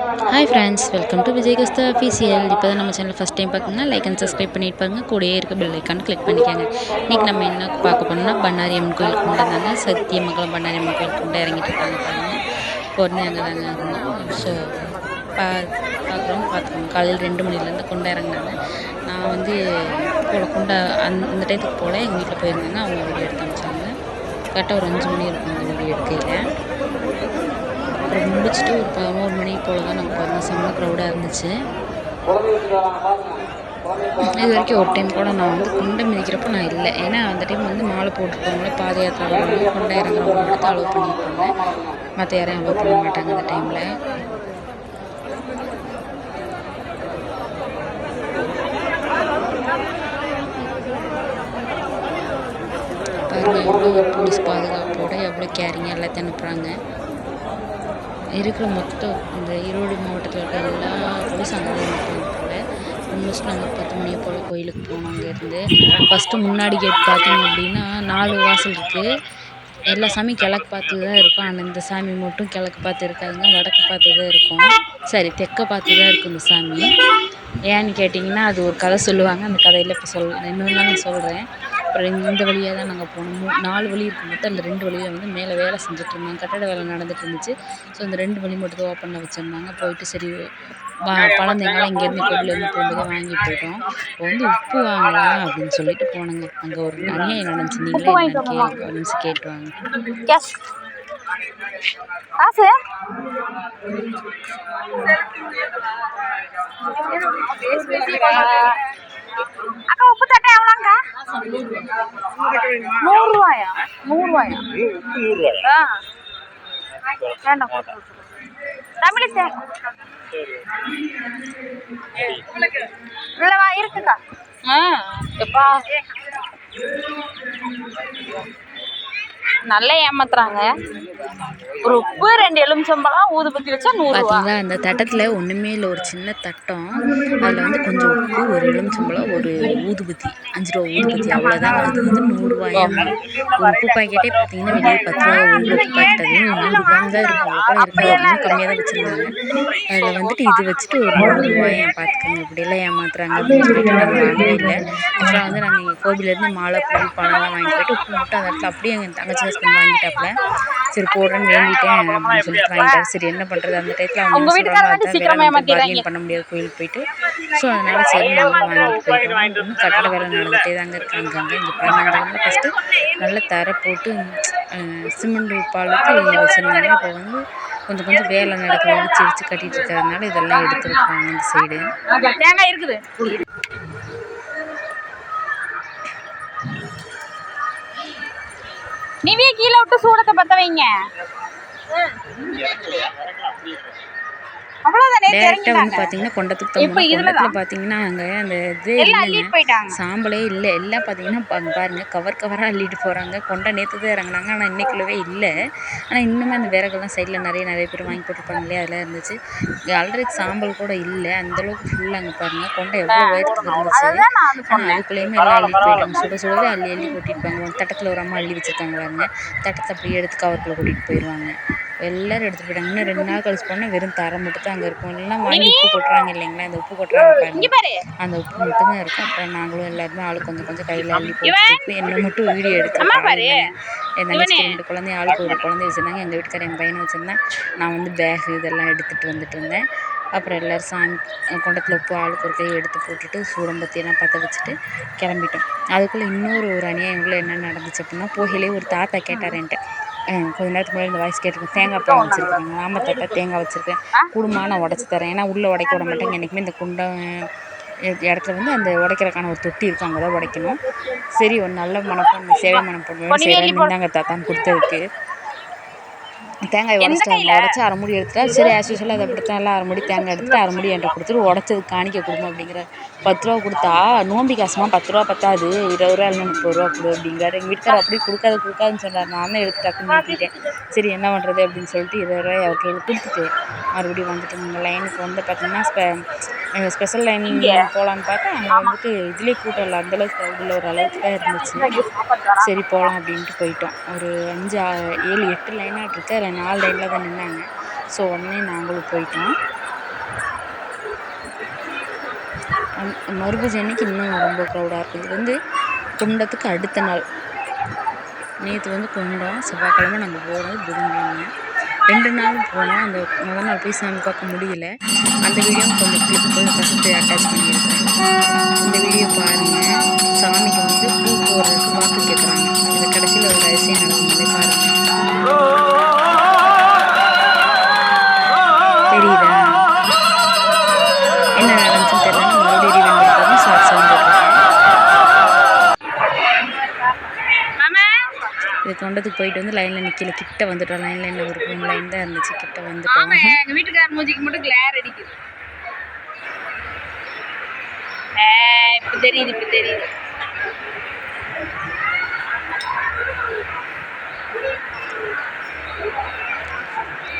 Hi friends, welcome to Vijay Kasta official. இப்போ தான் நம்ம சேனல் ஃபஸ்ட் டைம் பார்க்குங்கன்னா லைக் அண்ட் சப்ஸ்கிரைப் பண்ணிட்டு பாருங்க. கூடயே இருக்க பெல் ஐக்கான் கிளிக் பண்ணிக்கோங்க. இன்றைக்கி நம்ம என்ன பார்க்க போனோம்னா பண்ணாரி அம்மன் கோயில் குண்டை தாங்க. சத்தியமங்கலம் பண்ணாரி அம்மன் கோயில் குண்டை இறங்கிட்டு இருக்காங்க பாருங்கள். இப்போ வந்து அங்கே தாங்க இருந்தோம். ஸோ பார்த்துக்கோங்க. காலையில் 2 மணிலேருந்து குண்டை இறங்கினாங்க. நான் வந்து குண்டை அந்த டயத்துக்கு போல் எங்கள் வீட்டில் போயிருந்தாங்க. அவங்க வீடியோ எடுத்து அனுப்பிச்சாங்க. கரெக்டாக ஒரு 5 மணி இருக்கும் அந்த வீடியோ எடுக்கையில். அப்புறம் முடிச்சுட்டு ஒரு 11 மணி போல் தான் நாங்கள் போயிருந்தோம். செம்ம க்ரௌடாக இருந்துச்சு. இது வரைக்கும் ஒரு டைம் கூட நான் வந்து குண்டை மிதிக்கிறப்போ நான் இல்லை. ஏன்னா அந்த டைம் வந்து மாலை போட்டுருக்கவங்கள பாத யாத்திரை வரவங்க குண்டை இறங்குறவங்க மட்டும் அலோவ் பண்ணியிருப்பாங்க. மற்ற யாரையும் அலோவ் பண்ண மாட்டாங்க அந்த டைமில். பாருங்கள், எவ்வளோ போலீஸ் பாதுகாப்போடு எவ்வளோ கேரிங்காக எல்லாத்தையும் அனுப்புகிறாங்க. இருக்கிற மொத்தம் இந்த ஈரோடு மாவட்டத்தில் இருக்க எல்லா போலீஸும் அங்கே தான் இருப்பாங்க போல். ஆல்மோஸ்ட் நாங்கள் 10 மணி போல் கோயிலுக்கு போனோம். அங்கேருந்து ஃபஸ்ட்டு முன்னாடி கேட் பார்த்தீங்க அப்படின்னா 4 வாசல் இருக்குது. எல்லா சாமியும் கிழக்கு பார்த்து தான் இருக்கும். ஆனால் இந்த சாமி மட்டும் கிழக்கு பார்த்து இருக்காதுங்க, வடக்கு பார்த்து தான் இருக்கும். சரி, தெற்க பார்த்து தான் இருக்கும் இந்த சாமி. ஏன்னு கேட்டிங்கன்னா அது ஒரு கதை சொல்லுவாங்க. அந்த கதையில் இப்போ இன்னொரு நாள் நான் சொல்கிறேன். அப்புறம் இந்த வழியாக தான் நாங்கள் போனோம். 4 வழி இருக்கும் மொத்தம். அந்த 2 வழியில் வந்து மேலே வேலை செஞ்சுட்டு இருந்தாங்க, கட்டட வேலை நடந்துட்டு இருந்துச்சு. ஸோ அந்த 2 வழி மட்டும் தான் ஓப்பனில் வச்சுருந்தாங்க. போயிட்டு சரி பழந்தேங்காலம் இங்கேருந்து கோவிலேருந்து போகும்போது வாங்கி போயிட்டோம். இப்போ வந்து உப்பு வாங்கலாம் அப்படின்னு சொல்லிட்டு போனோங்க. அங்கே ஒரு அநியாயம் நடந்துச்சு. நீங்களே என்னன்னு கேட்டு வாங்க. அக்கா உப்பு தட்டை எவ்வளோங்க? 100 ரூபாயா? 100 ரூபாயா? வேண்டாம் தமிழ் இல்லவா இருக்குக்கா. எப்பா நல்லா ஏமாத்துறாங்க. ஒரு உப்பு 2 எலுமிச்சம்பழம் ஊதுபத்தி வச்சா 100 ரூபா. பார்த்தீங்களா, அந்த தட்டத்தில் ஒன்றுமே இல்லை, ஒரு சின்ன தட்டம். அதில் வந்து கொஞ்சம் உப்பு, ஒரு எலுமிச்சம்பழம், ஒரு ஊதுபத்தி, 5 ரூபா ஊதுபத்தி, அவ்வளோதாங்க. அது வந்து 100 ரூபாயாம். ஒரு உப்பு பாக்கெட்டே பார்த்தீங்கன்னா வெளியே 10 ரூபா ஒரு உப்பு பாக்கெட். அது 100 கிராம் தான் இருக்கும். அவ்வளோ இருக்காது, இன்னும் கம்மியாக தான் வச்சுருந்தாங்க. அதில் வந்துட்டு இது வச்சுட்டு ஒரு 100 ரூபாயும் பார்த்துக்கோங்க. இப்படியெல்லாம் ஏமாத்துறாங்க அப்படின்னு சொல்லிட்டு நாங்கள் வாங்கவே இல்லை. ஆக்சுவலாக வந்து நாங்கள் இங்கே கோவிலேருந்து மாலை பொருள் பணம்லாம் வாங்கிட்டு போயிட்டு உப்பு மட்டும் அந்த இடத்துல அப்படியே எங்கள் தங்கச்சி ஹஸ்பண்ட் வாங்கிட்டாப்புல. சரி போடுறேன்னு வேண்டிட்டேன் அப்படின்னு சொல்லிட்டு வாங்கிட்டாரு. சரி என்ன பண்ணுறது, அந்த டயத்தில் அவங்க பார்கெயின் பண்ண முடியாது கோயிலுக்கு போயிட்டு. ஸோ அதனால் சரி நாங்கள் வாங்கிட்டு போயிட்டோம். இன்னும் கட்டட வேலை நடந்துகிட்டே தாங்க இருக்காங்க. அங்கே இங்கே பாருங்க, ஃபஸ்ட்டு நல்லா தரை போட்டு சிமெண்ட் பாலுக்கு வச்சுருந்தாங்க. இப்போ வந்து கொஞ்சம் கொஞ்சம் வேலை நடக்குது, இடிச்சு கட்டிகிட்டு இருக்கிறதுனால இதெல்லாம் எடுத்துருக்காங்க இந்த சைடு. தேங்காய் இருக்குது. நீவே கீழே விட்டு சூடத்தை பற்ற வைங்க. டேரெக்டாக வந்து பார்த்தீங்கன்னா கொண்டத்துக்கு கொண்டத்தில் பார்த்தீங்கன்னா அங்கே அந்த இது இல்லைங்க, சாம்பலே இல்லை. எல்லாம் பார்த்தீங்கன்னா பாருங்கள் கவராக அள்ளிட்டு போகிறாங்க. கொண்டை நேற்று தான் இறங்கினாங்க, ஆனால் இன்னைக்குள்ளவே இல்லை. ஆனால் இன்னுமே அந்த விறகுலாம் சைடில் நிறைய பேர் வாங்கி போட்டுருப்பாங்க இல்லையா, அதெல்லாம் இருந்துச்சு. ஆல்ரெடி சாம்பல் கூட இல்லை, அந்தளவுக்கு ஃபுல்லாக அங்கே பாருங்கள் கொண்டை எவ்வளோ உயரத்துக்கு இருந்துச்சு. ஆனால் அதுக்குள்ளேயுமே எல்லாம் அள்ளிட்டு போயிட்டாங்க. சுடவே அள்ளி கொட்டியிருப்பாங்க. தட்டத்தில் ஒரு அம்மா அள்ளி வச்சுருக்காங்க பாருங்க. தட்டத்தை அப்படியே எடுத்து கவருக்குள்ளே கூட்டிகிட்டு போயிடுவாங்க. எல்லோரும் எடுத்துகிட்டு போயிட்டாங்க. இன்னும் 2 நாள் கழிச்சு போனால் வெறும் தரம் மட்டும் தான் அங்கே இருக்கும். எல்லாம் வாங்கி உப்பு கொட்டுறாங்க இல்லைங்களா, அந்த உப்பு கொட்டுறாங்க பாருங்க, அந்த உப்பு மட்டும்தான் இருக்கும். அப்புறம் நாங்களும் எல்லாருமே ஆளுக்கு கொஞ்சம் கையில் அள்ளி போட்டு என்னை மட்டும் வீடியோ எடுத்து என் தங்கச்சி 2 குழந்தைய ஆளுக்கு ஒரு குழந்தை வச்சுருந்தாங்க. எங்கள் வீட்டுக்காரர் என் பையனை வச்சுருந்தேன். நான் வந்து பேகு இதெல்லாம் எடுத்துகிட்டு வந்துட்டு இருந்தேன். அப்புறம் எல்லோரும் சாமி குண்டத்தில் உப்பு ஆளுக்கு ஒரு கை எடுத்து போட்டுட்டு சூடம்பத்தியெல்லாம் பற்ற வச்சுட்டு கிளம்பிட்டோம். அதுக்குள்ளே இன்னொரு அநியாயங்களும் என்ன நடந்துச்சு அப்படின்னா, போகையிலே ஒரு தாத்தா கேட்டார் என்கிட்ட, கொஞ்ச நேரத்துக்கு முன்னாடி இந்த வாய்ஸ் கேட்டிருக்கேன், தேங்காய் பழம் வச்சுருக்காங்க. ஆமாம் தாத்தா தேங்காய் வச்சுருக்கேன், குடும்பம் நான் உடச்சி தரேன். ஏன்னா உள்ளே உடைக்க விட மாட்டேங்க. என்றைக்குமே இந்த குண்டம் இடத்துல வந்து அந்த உடைக்கிறக்கான ஒரு தொட்டி இருக்கும், அங்கே தான் உடைக்கணும். சரி ஒரு நல்ல மனப்பொண்ணு சேவை மனப்பொண்ணு செய்கிறேன், இருந்தாங்க தாத்தான்னு கொடுத்ததுக்கு தேங்காய் உடச்சி அரை மூடி எடுத்துட்டா. சரி ஆஸ் யூஸ்வல் அதை அப்படித்தான் எல்லாம் அரை மூடி தேங்காய் எடுத்துட்டு அரை மூடி என்கிட்ட கொடுத்துட்டு உடச்சதுக்கு காணிக்க கொடுங்க அப்படிங்கிற. 10 ரூபா கொடுத்தா நோம்பி காசுமா 10 ரூபா பத்தாது, 20 ரூபா இல்லை 30 ரூபா கொடு அப்படிங்கிறாரு. எங்கள் வீட்டுக்காரர் அப்படி கொடுக்காதுன்னு சொன்னார். நான் தான் எடுத்து டக்குன்னு மாற்றிட்டேன். சரி என்ன பண்ணுறது அப்படின்னு சொல்லிட்டு 20 ரூபாய் அவர் கையில் கொடுத்துட்டு மறுபடியும் வந்துட்டு இந்த லைனுக்கு வந்து பார்த்திங்கன்னா ஸ்பெஷல் லைன் போகலான்னு பார்த்தா அங்கே வந்துட்டு இதுலேயே கூட்டம் இல்லை, அந்தளவுக்கு க்ரௌடில் ஒரு அளவுக்கு தான் இருந்துச்சு. சரி போகலாம் அப்படின்ட்டு போயிட்டோம். ஒரு 5, 6, 7, 8 லைனாக இருக்குது. அதில் 4 லைனில் தான் நின்னாங்க. ஸோ உடனே நாங்களும் போயிட்டோம். மறுபூஜை அன்னைக்கு இன்னும் ரொம்ப க்ரௌடாக இருக்கும். இது வந்து குண்டத்துக்கு அடுத்த நாள். நேற்று வந்து குண்டம், செவ்வாய்க்கிழமை நாங்கள் போனோம், புதன்கிழமை 2 நாளும் போனோம். அந்த முதல் நாள் போய் சாமி பார்க்க முடியல. அந்த வீடியோவும் கொஞ்சம் கிளிப் ஃபஸ்ட்டு அட்டாச் பண்ணியிருக்கேன். இந்த வீடியோ பாருங்கள். சாமிக்கு வந்து பூ போடுறதுக்கு வாக்கு கேட்குறாங்க. இது கடைசியில் ஒரு ரகசியம் நடக்கும்போதே பாருங்கள். தெரியுதா என்ன நடந்துச்சுன்னு தெரியல. மறுபடியும் ரிவெண்ட் ஷார்ட்ஸ் வந்துருக்கேன். இது தொண்டத்துக்கு போயிட்டு வந்து லைனில் நிற்கல, கிட்ட வந்துட்டோம். லைனில் என்ன ஒரு 3 லைன் தான் இருந்துச்சு, கிட்ட வந்துட்டோம். எங்கள் வீட்டுக்கார மூஞ்சிக்கு மட்டும் கிளேர் அடிக்குது. இப்போ தெரியுது, இப்போ தெரியுது.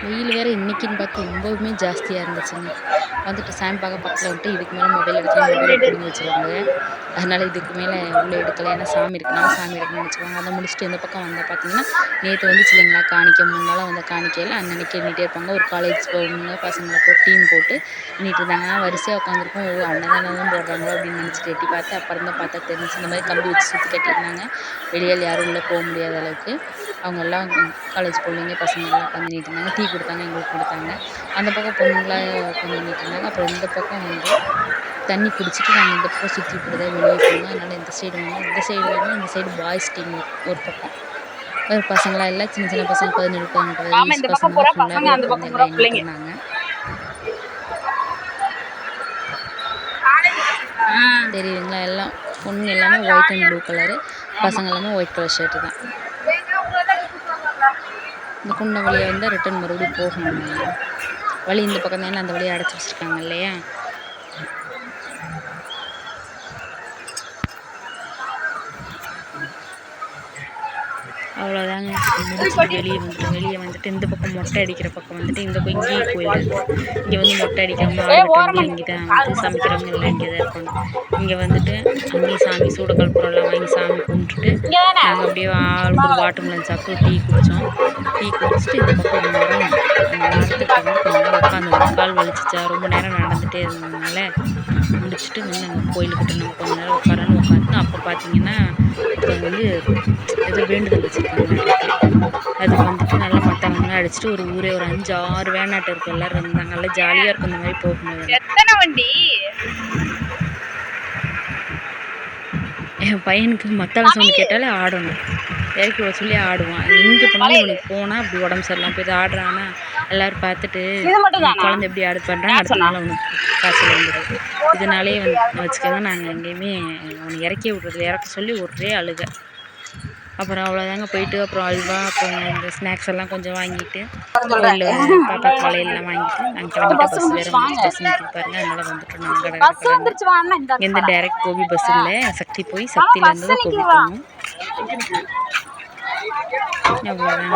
வெயில் வேறு இன்றைக்கின்னு பார்த்து ரொம்பவுமே ஜாஸ்தியாக இருந்துச்சுங்க. வந்துட்டு சாமி பார்க்க பக்கத்தில் வந்துட்டு இதுக்கு மேலே மொபைல் எடுக்கலாம், மொபைல் பிடிங்கி வச்சுருவாங்க. அதனால் இதுக்கு மேலே உள்ளே எடுக்கலை. ஏன்னா சாமி இருக்குனால சாமி எடுக்கணும்னு நினச்சிக்குவாங்க. அதை முடிச்சுட்டு இந்த பக்கம் வந்தால் பார்த்தீங்கன்னா நேற்று வந்து இல்லைங்களா காணிக்க 3 நாளாக வந்து காணிக்கையில் அன்னன்னைக்கு எண்ணிட்டே இருப்பாங்க. ஒரு காலேஜ் போகணுங்க பசங்களை போட்டு டீம் போட்டு எண்ணிட்டு இருந்தாங்க. வரிசையாக உட்காந்துருக்கோம். அன்னதானம் போடுறாங்களோ அப்படின்னு நினச்சிட்டு எட்டி பார்த்து அப்புறம் தான் பார்த்தா தெரிஞ்சு இந்த மாதிரி கம்பி வச்சு சுற்றி கட்டியிருந்தாங்க. வெளியில் யாரும் உள்ளே போக முடியாத அளவுக்கு. அவங்க எல்லாம் காலேஜ் பிள்ளைங்க பசங்கள்லாம் உட்காந்து நின்றுட்டு இருந்தாங்க. டீ கொடுத்தாங்க, எங்களுக்கு கொடுத்தாங்க. அந்த பக்கம் பொண்ணுங்களாம் உட்காந்து நின்றுட்டு இருந்தாங்க. அப்புறம் இந்த பக்கம் வந்து தண்ணி குடிச்சிட்டு நாங்கள் இந்த பக்கம் சுற்றி இப்படி தான் வெளியே போனோம். அதனால் இந்த சைடு வந்து இந்த சைடு பாய்ஸ் டீம் ஒரு பக்கம் ஒரு பசங்களாம் எல்லாம் சின்ன சின்ன பசங்க 17 18 வயசு பசங்க ஃபுல்லாகவே இருந்தாங்க. தெரியுதுங்களா எல்லாம் பொண்ணுங்க எல்லாமே ஒயிட் அண்ட் ப்ளூ கலரு, பசங்க எல்லாமே ஒயிட் கலர் ஷர்ட்டு தான். இந்த குண்டம் வழியாக வந்தால் ரிட்டன் மறுபடியும் போகணும். வழி இந்த பக்கம் தானே, அந்த வழியை அடைச்சி வச்சுருக்காங்க இல்லையா. அவ்வளோதாங்க. முடிச்சுட்டு வெளியே வந்துட்டு இந்த பக்கம் மொட்டை அடிக்கிற பக்கம் வந்துட்டு இந்த பக்கம் இங்கேயே கோயில் இருக்குது. இங்கே வந்து மொட்டை அடிக்காமல் ஆடுறவங்க இங்கே தான் வந்து சமைக்கிறவங்க எல்லாம் இங்கே தான் இருப்பாங்க. இங்கே வந்துட்டு அங்கேயும் சாமி சூட கற்பூரம்லாம் வாங்கி சாமி கும்பிட்டுட்டு நாங்கள் அப்படியே ஆளுக்கு வாட்டர் மெலன் சாப்பிட்டு டீ குடித்தோம். டீ குடிச்சிட்டு இந்த பக்கம் மரம் அந்த மரத்துக்கு வந்து கொஞ்ச நேரம் உட்காந்து கால் வலிச்சிச்சா ரொம்ப நேரம் நடந்துகிட்டே இருந்ததுனால முடிச்சுட்டு வந்து நாங்கள் கோயிலுக்கிட்ட நம்ம கொஞ்ச நேரம் உட்காரன்னு உட்காந்து அப்போ பார்த்தீங்கன்னா ஒருத்தவங்க வந்து ஏதோ வேண்டுதல் வச்சுருக்காங்க. அதுக்கு வந்துட்டு நல்லா மட்டவங்களாம் அடிச்சுட்டு ஒரு ஊரே ஒரு 5-6 வேனாட்டு இருக்கும். எல்லோரும் இருந்தாங்க. நல்லா ஜாலியாக இருக்கும் இந்த மாதிரி போகும்போது. எத்தனை வண்டி என் பையனுக்கு மத்தாள சவுண்ட் கேட்டாலே ஆடணும். இறக்கி வர சொல்லி ஆடுவான். எங்கே போனாலும் இவனுக்கு போனால் அப்படி உடம்பு சரியில்லாமல் போய் ஆடுறான்னா எல்லோரும் பார்த்துட்டு குழந்தை எப்படி ஆடு பண்ணுறாங்க அடுத்த நாள் அவனுக்கு காய்ச்சல் வந்துடுது. இதனாலே வச்சுக்கோங்க நாங்கள் எங்கேயுமே அவனை இறக்கி விட்றது இறக்க சொல்லி ஒரே அழுக. அப்புறம் அவ்வளோதாங்க போயிட்டு அப்புறம் அல்வா அப்புறம் இந்த ஸ்நாக்ஸ் எல்லாம் கொஞ்சம் வாங்கிட்டு கோயிலில் பாப்பா வளையல்லாம் வாங்கிட்டு நாங்கள் கிளம்பிட்டு பஸ் வேறு பஸ் நிற்கிது பாருங்க. அதனால் வந்துட்டு நாங்கள் எந்த டைரக்ட் கோபி பஸ் இல்லை. சக்தி போய் சக்தியிலேருந்து தான் கோபி போகணும். அவ்வளோதான்.